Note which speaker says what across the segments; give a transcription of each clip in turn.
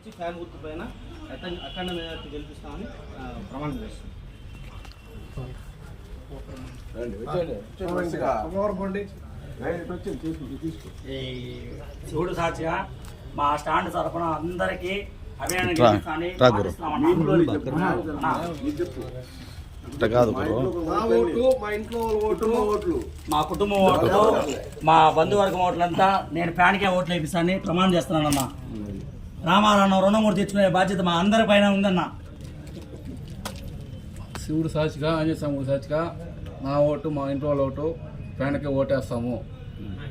Speaker 1: వచ్చి ఫ్యాన్ గుర్తు పైన అఖండ మెజారిటీ గెలిపిస్తామని ప్రమాణం చేస్తాం.
Speaker 2: శివుడు సాక్షిగా మా స్టాండ్ తరఫున అందరికీ అభినందన మా కుటుంబం ఓట్లు మా బంధువర్గం ఓట్లంతా నేను ఫ్యాన్కే ఓట్లు వేపిస్తానని ప్రమాణం చేస్తున్నానన్నా. రామారావు రుణమూర్తి తెచ్చుకునే బాధ్యత మా అందరి పైన ఉందన్న.
Speaker 3: శివుడు సాక్షిగా ఆంజనేయ స్వామి సాక్షిగా నా ఓటు మా ఇంట్లో వాళ్ళ ఓటు ఫ్యాన్కి ఓటేస్తాము.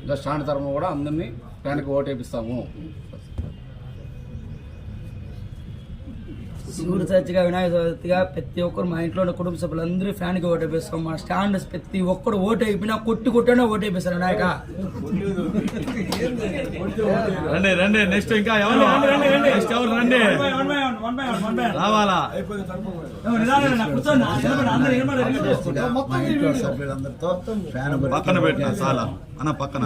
Speaker 3: ఇంకా స్టాండ్ తరఫున కూడా అందరినీ ఫ్యాన్కి ఓటేపిస్తాము.
Speaker 2: శివుడు సాక్షిగా వినాయక చవితిగా ప్రతి ఒక్కరు మా ఇంట్లో ఉన్న కుటుంబ సభ్యులందరూ ఫ్యాన్కి ఓటేపిస్తాం. మా స్టాండ్ ప్రతి ఒక్కరు ఓటు అయిపోయినా కొట్టినా ఓటేపిస్తారు వినాయక.
Speaker 4: రండి రండి నెక్స్ట్ ఇంకా ఎవరు నెక్స్ట్ ఎవరు రండి రావాలా పక్కన పెట్టిన చాలా అన్న పక్కన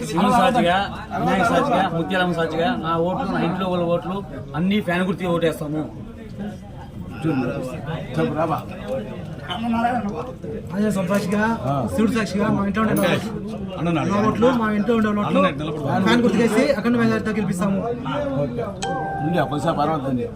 Speaker 5: శివుడు సాక్షిగా వినాయక సాక్షిగా ముత్యాలమ్మ సాక్షిగా నా ఓట్లు నా ఇంట్లో వాళ్ళ ఓట్లు అన్ని ఫ్యాన్ గుర్తిగా ఓటేస్తాము.
Speaker 6: సాక్షిగా శివుడు సాక్షిగా మా ఇంట్లో ఉండే ఓట్లు మా ఇంట్లో ఉండే ఓట్లు ఫ్యాన్ గుర్తుకేసి అఖండ మెజారిటీతో గెలిపిస్తాము.
Speaker 3: పర్వాలేదు.